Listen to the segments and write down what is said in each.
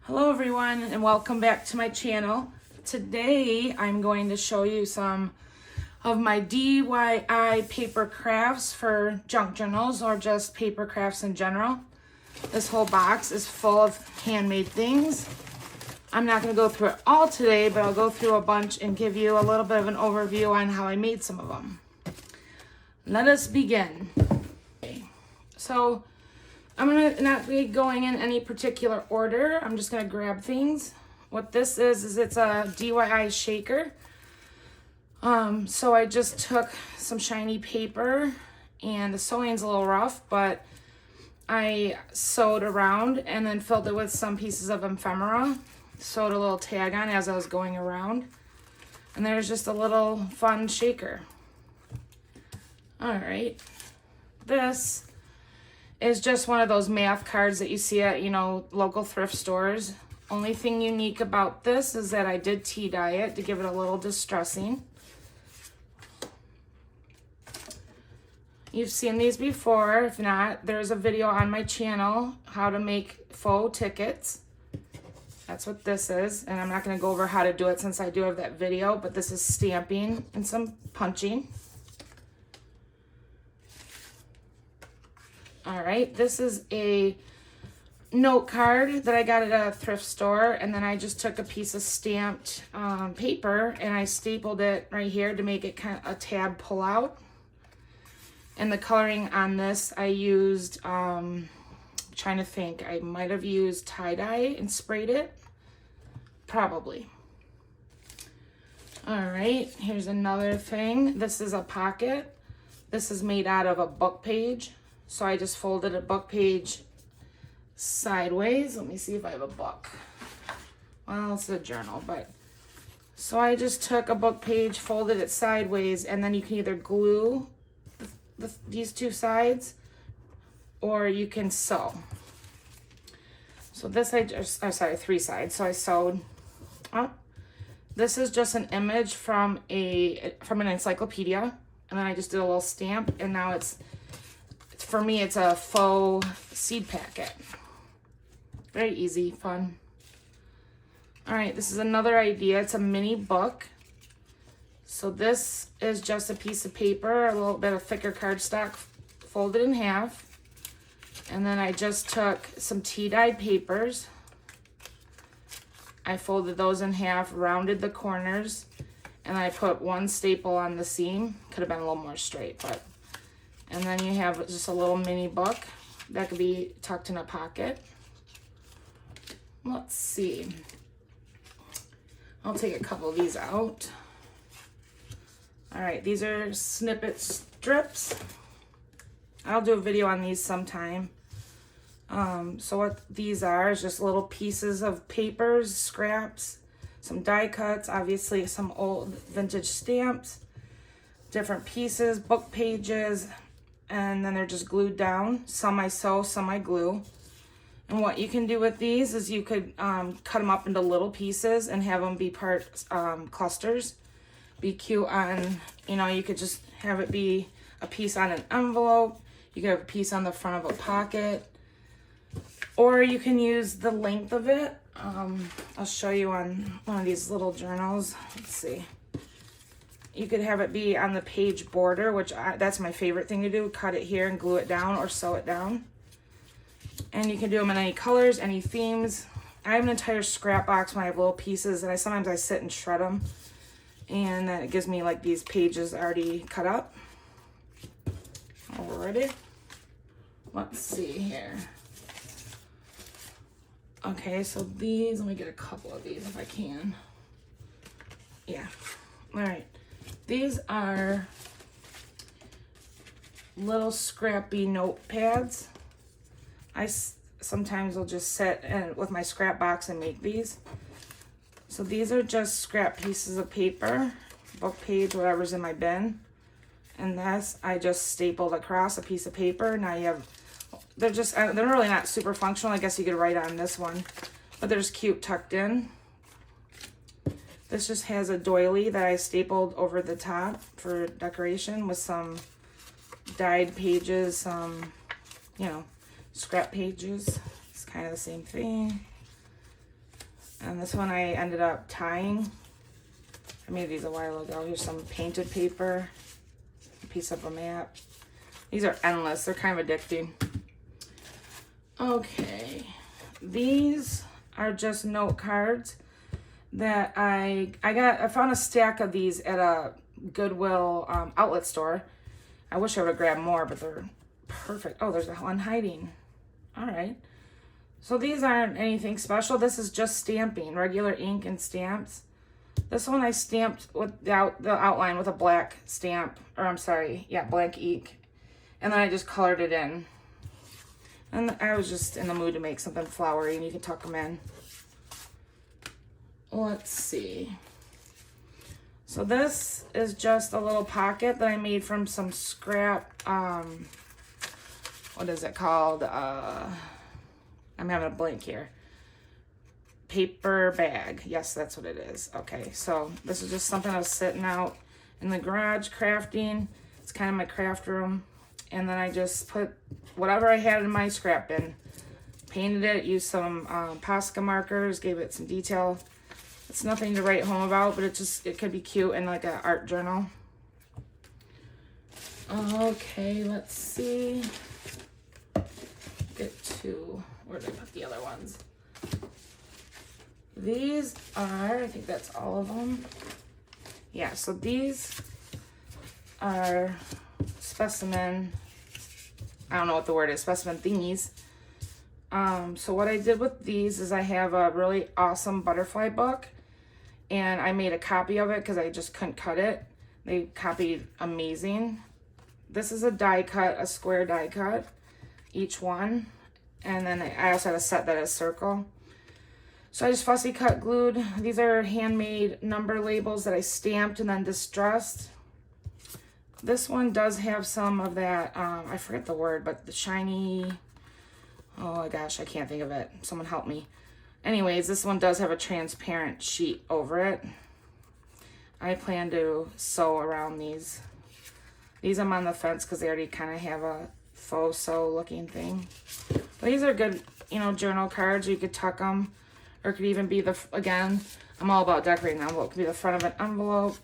Hello everyone and welcome back to my channel. Today I'm going to show you some of my DIY paper crafts for junk journals or just paper crafts in general. This whole box is full of handmade things. I'm not going to go through it all today, but I'll go through a bunch and give you a little bit of an overview on how I made some of them. Let us begin. Okay. So I'm gonna not be going in any particular order. I'm just gonna grab things. What this is it's a DIY shaker. So I just took some shiny paper, and the sewing's a little rough, but I sewed around and then filled it with some pieces of ephemera. Sewed a little tag on as I was going around. And there's just a little fun shaker. All right, this is just one of those math cards that you see at, local thrift stores. Only thing unique about this is that I did tea dye it to give it a little distressing. You've seen these before. If not, there's a video on my channel, how to make faux tickets. That's what this is. And I'm not going to go over how to do it since I do have that video, but this is stamping and some punching. All right, this is a note card that I got at a thrift store, and then I just took a piece of stamped paper and I stapled it right here to make it kind of a tab pull out. And the coloring on this, I used, trying to think, I might have used tie-dye and sprayed it. Probably. All right, here's another thing. This is a pocket. This is made out of a book page. So I just folded a book page sideways. Let me see if I have a book. Well, it's a journal, but. So I just took a book page, folded it sideways, and then you can either glue these two sides, or you can sew. So this three sides. So I sewed up. This is just an image from an encyclopedia, and then I just did a little stamp, and now for me, it's a faux seed packet. Very easy, fun. All right, this is another idea. It's a mini book. So this is just a piece of paper, a little bit of thicker cardstock, folded in half. And then I just took some tea-dyed papers. I folded those in half, rounded the corners, and I put one staple on the seam. Could have been a little more straight, but. And then you have just a little mini book that could be tucked in a pocket. Let's see. I'll take a couple of these out. All right, these are Snippet strips. I'll do a video on these sometime. So what these are is just little pieces of papers, scraps, some die cuts, obviously some old vintage stamps, different pieces, book pages, and then they're just glued down. Some I sew, some I glue. And what you can do with these is you could cut them up into little pieces and have them be part clusters. Be cute on, you could just have it be a piece on an envelope. You could have a piece on the front of a pocket. Or you can use the length of it. I'll show you on one of these little journals. Let's see. You could have it be on the page border, which that's my favorite thing to do. Cut it here and glue it down or sew it down. And you can do them in any colors, any themes. I have an entire scrap box when I have little pieces, and sometimes I sit and shred them. And then it gives me like these pages already cut up. Alrighty. Let's see here. Okay, so these, let me get a couple of these if I can. Yeah. All right. These are little scrappy notepads. I sometimes will just sit with my scrap box and make these. So these are just scrap pieces of paper, book page, whatever's in my bin. And this I just stapled across a piece of paper. Now you have, they're really not super functional. I guess you could write on this one, but they're just cute tucked in. This just has a doily that I stapled over the top for decoration with some dyed pages, some, scrap pages. It's kind of the same thing. And this one I ended up tying. I made these a while ago. Here's some painted paper, a piece of a map. These are endless. They're kind of addicting. Okay. These are just note cards that I found a stack of these at a Goodwill outlet store. I wish I would have grabbed more, but they're perfect. Oh, there's one hiding. All right. So these aren't anything special. This is just stamping, regular ink and stamps. This one I stamped with the outline with a black stamp, or I'm sorry, yeah, black ink. And then I just colored it in. And I was just in the mood to make something flowery, and you can tuck them in. Let's see. So this is just a little pocket that I made from some scrap, what is it called? I'm having a blank here. Paper bag. Yes, that's what it is. Okay, so this is just something I was sitting out in the garage crafting. It's kind of my craft room. And then I just put whatever I had in my scrap bin. Painted it, used some Posca markers, gave it some detail. It's nothing to write home about, but it could be cute in like an art journal. Okay, let's see. Get to, where did I put the other ones? These are, I think that's all of them. Yeah, so these are Specimen, I don't know what the word is, Specimen thingies. So what I did with these is I have a really awesome butterfly book, and I made a copy of it because I just couldn't cut it. They copied amazing. This is a die cut, a square die cut, each one. And then I also had a set that is circle. So I just fussy cut glued. These are handmade number labels that I stamped and then distressed. This one does have some of that, I forget the word, but the shiny, oh my gosh, I can't think of it. Someone help me. Anyways, this one does have a transparent sheet over it. I plan to sew around these. These I'm on the fence because they already kind of have a faux sew looking thing. But these are good, you know, journal cards. You could tuck them, or it could even be again, I'm all about decorating an envelope. It could be the front of an envelope.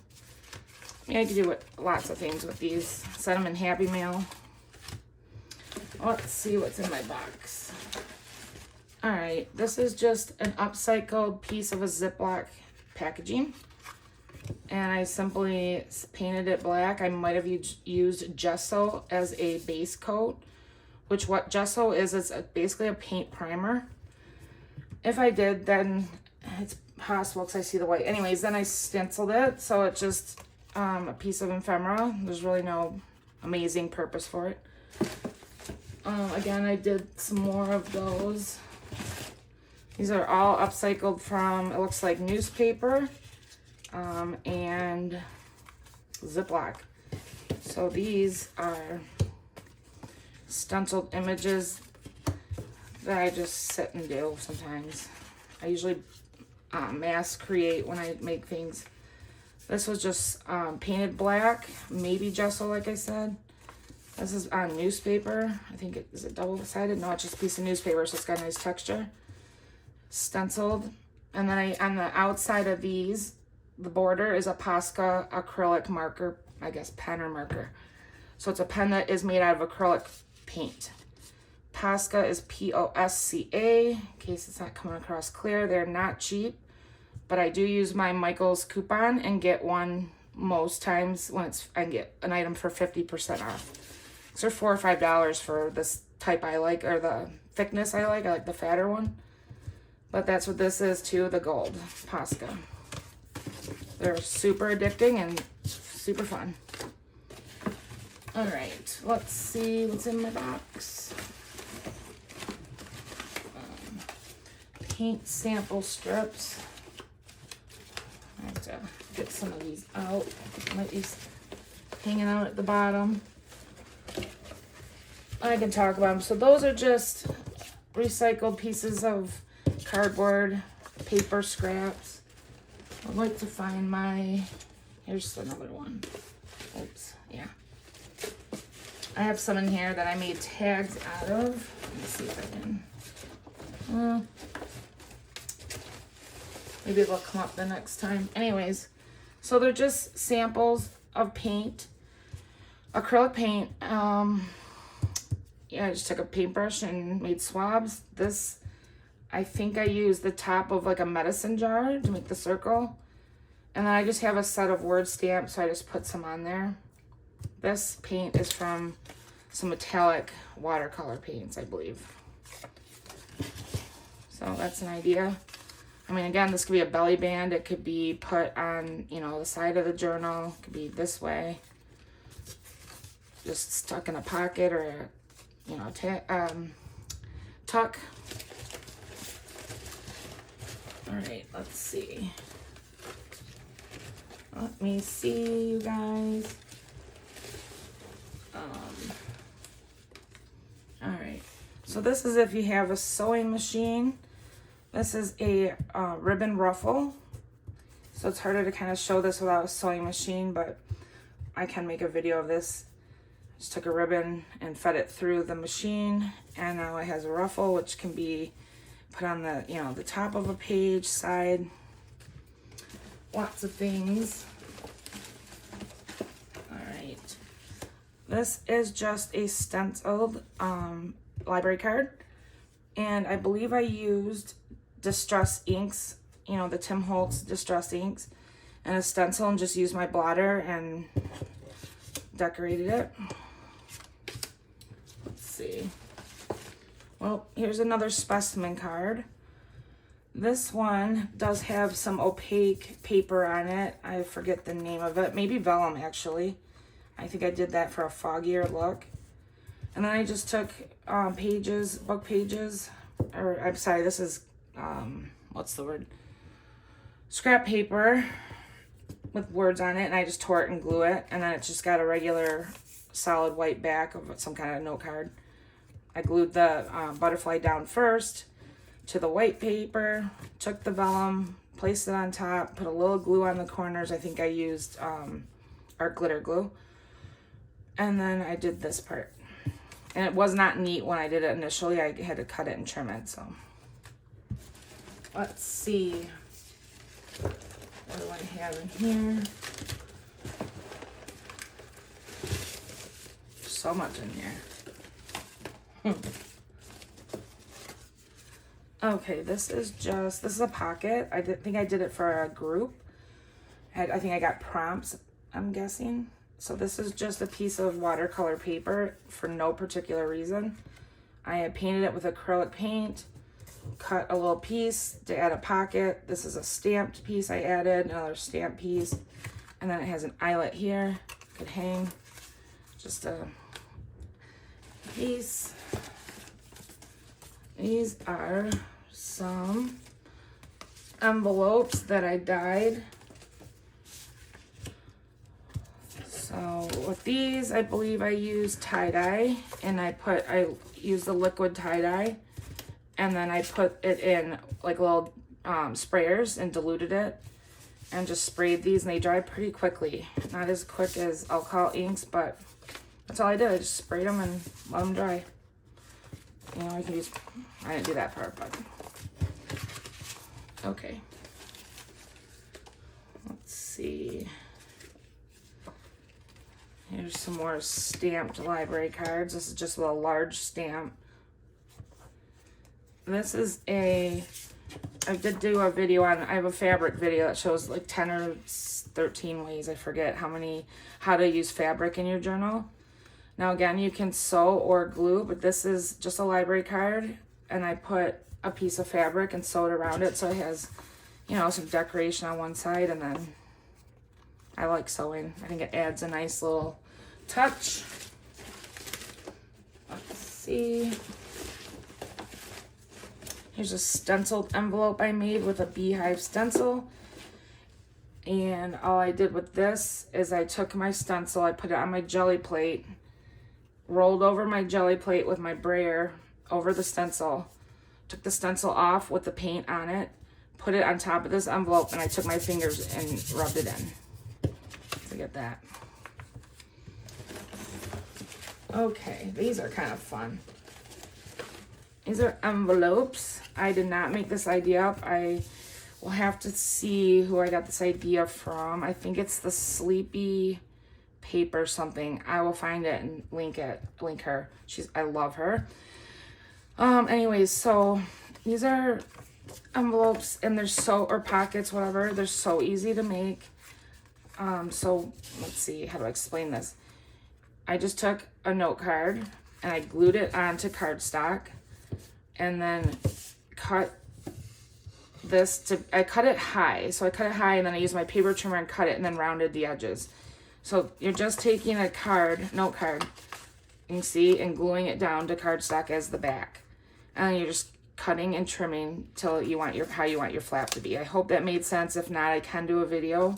Yeah, you can do lots of things with these. Set them in Happy Mail. Let's see what's in my box. All right, this is just an upcycled piece of a Ziploc packaging. And I simply painted it black. I might have used gesso as a base coat, which what gesso is basically a paint primer. If I did, then it's possible because I see the white. Anyways, then I stenciled it, so it's just a piece of ephemera. There's really no amazing purpose for it. Again, I did some more of those. These are all upcycled from, it looks like newspaper and Ziploc. So these are stenciled images that I just sit and do sometimes. I usually mass create when I make things. This was just painted black, maybe gesso, like I said. This is on newspaper. I think is it double-sided? No, it's just a piece of newspaper, so it's got a nice texture. Stenciled. And then on the outside of these, the border is a Posca acrylic marker, I guess pen or marker. So it's a pen that is made out of acrylic paint. Posca is P-O-S-C-A, in case it's not coming across clear. They're not cheap, but I do use my Michael's coupon and get one most times when I can get an item for 50% off. So they're $4 or $5 for this type I like, or the thickness I like the fatter one. But that's what this is too, the gold Posca. They're super addicting and super fun. All right, let's see what's in my box. Paint sample strips. I have to get some of these out. Might be hanging out at the bottom. I can talk about them. So those are just recycled pieces of cardboard, paper scraps. I'd like to find here's another one. Oops, yeah. I have some in here that I made tags out of. Let me see if I can. Maybe it'll come up the next time. Anyways, so they're just samples of paint, acrylic paint. Yeah, I just took a paintbrush and made swabs. This, I think I used the top of like a medicine jar to make the circle. And then I just have a set of word stamps, so I just put some on there. This paint is from some metallic watercolor paints, I believe. So that's an idea. I mean, again, this could be a belly band. It could be put on, you know, the side of the journal. It could be this way. Just stuck in a pocket or a, you know, tuck. All right, let's see. Let me see, you guys. All right, so this is if you have a sewing machine. This is a ribbon ruffle. So it's harder to kind of show this without a sewing machine, but I can make a video of this. Just took a ribbon and fed it through the machine, and now it has a ruffle, which can be put on the, you know, the top of a page, side, lots of things. All right, this is just a stenciled library card, and I believe I used Distress inks, you know, the Tim Holtz Distress inks, and a stencil, and just used my blotter and decorated it. Let's see. Well, here's another specimen card. This one does have some opaque paper on it. I forget the name of it. Maybe vellum, actually. I think I did that for a foggier look. And then I just took pages, book pages, or I'm sorry, this is, what's the word? Scrap paper with words on it, and I just tore it and glue it, and then it's just got a regular solid white back of some kind of note card. I glued the butterfly down first to the white paper, took the vellum, placed it on top, put a little glue on the corners. I think I used art glitter glue. And then I did this part. And it was not neat when I did it initially. I had to cut it and trim it, so. Let's see. What do I have in here? So much in here. Okay, this is a pocket. I think I did it for a group. I think I got prompts, I'm guessing. So this is just a piece of watercolor paper for no particular reason. I had painted it with acrylic paint, cut a little piece to add a pocket. This is a stamped piece I added, another stamped piece. And then it has an eyelet here, could hang. Just a piece. These are some envelopes that I dyed. So with these, I believe I used tie-dye, and I used the liquid tie-dye, and then I put it in like little sprayers and diluted it, and just sprayed these, and they dry pretty quickly. Not as quick as alcohol inks, but that's all I did. I just sprayed them and let them dry. You know, I can use, I didn't do that part, but okay. Let's see. Here's some more stamped library cards. This is just a large stamp. This is I did do a video on, I have a fabric video that shows like 10 or 13 ways, I forget how to use fabric in your journal. Now again, you can sew or glue, but this is just a library card, and I put a piece of fabric and sewed around it so it has, you know, some decoration on one side, and then I like sewing. I think it adds a nice little touch. Let's see. Here's a stenciled envelope I made with a beehive stencil. And all I did with this is I took my stencil, I put it on my jelly plate, rolled over my jelly plate with my brayer over the stencil, took the stencil off with the paint on it, put it on top of this envelope, and I took my fingers and rubbed it in to get that. Okay, these are kind of fun. These are envelopes. I did not make this idea up. I we'll have to see who I got this idea from. I think it's the Sleepy Paper something. I will find it and link her. I love her. Anyways, so these are envelopes, and they're or pockets, whatever. They're so easy to make. So let's see, how do I explain this? I just took a note card and I glued it onto cardstock, and then cut this I cut it high. So I cut it high, and then I used my paper trimmer and cut it, and then rounded the edges. So you're just taking a note card, you can see, and gluing it down to cardstock as the back. And then you're just cutting and trimming till you want how you want your flap to be. I hope that made sense. If not, I can do a video.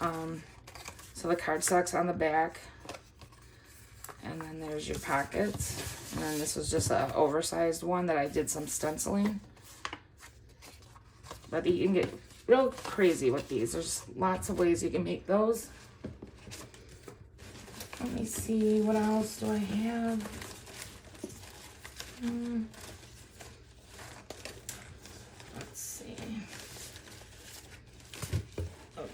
So the cardstock's on the back, and then there's your pockets. And then this was just an oversized one that I did some stenciling. But you can get real crazy with these. There's lots of ways you can make those. Let me see, what else do I have? Let's see. Okay.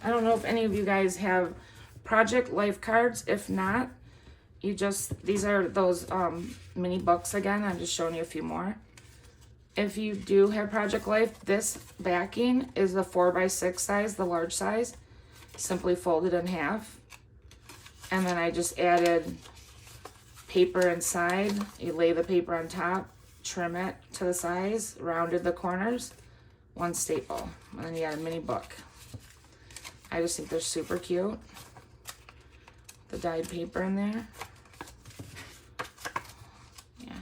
I don't know if any of you guys have project life cards. If not, these are those mini books again. I'm just showing you a few more. If you do have project life, this backing is the 4x6 size, the large size, simply folded in half. And then I just added paper inside. You lay the paper on top, trim it to the size, rounded the corners, one staple, and then you got a mini book. I just think they're super cute. The dyed paper in there. Yeah.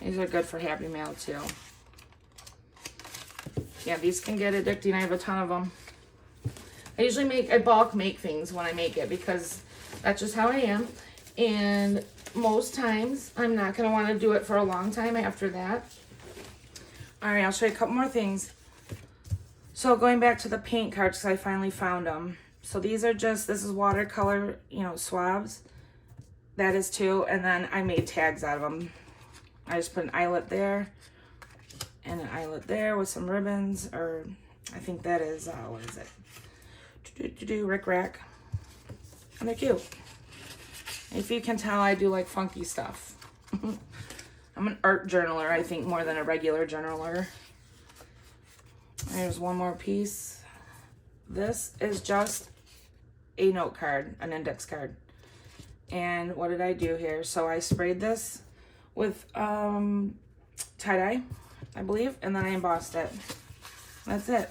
These are good for Happy Mail too. Yeah, these can get addicting. I have a ton of them. I usually I bulk make things when I make it because that's just how I am. And most times I'm not going to want to do it for a long time after that. All right, I'll show you a couple more things. So going back to the paint cards, because I finally found them. So these are this is watercolor, swabs. That is too. And then I made tags out of them. I just put an eyelet there and an eyelet there with some ribbons, or I think that is, what is it? Rick Rack. And they're cute. If you can tell, I do like funky stuff. I'm an art journaler, I think, more than a regular journaler. There's one more piece. This is just a note card, an index card. And what did I do here? So I sprayed this with tie-dye, I believe, and then I embossed it. That's it.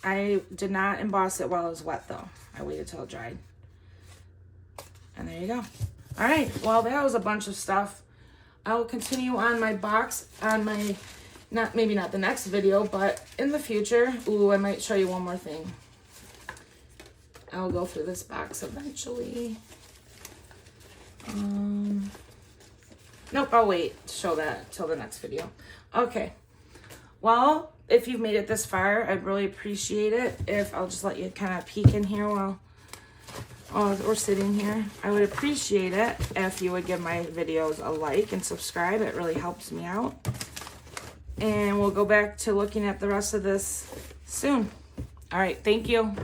I did not emboss it while it was wet though. I waited till it dried. And there you go. All right, well, that was a bunch of stuff. I will continue on my box on my, maybe not the next video, but in the future. Ooh, I might show you one more thing. I'll go through this box eventually. Nope, I'll wait to show that till the next video. Okay, well, if you've made it this far, I'd really appreciate it if I'll just let you kind of peek in here while we're sitting here. I would appreciate it if you would give my videos a like and subscribe. It really helps me out. And we'll go back to looking at the rest of this soon. All right, thank you.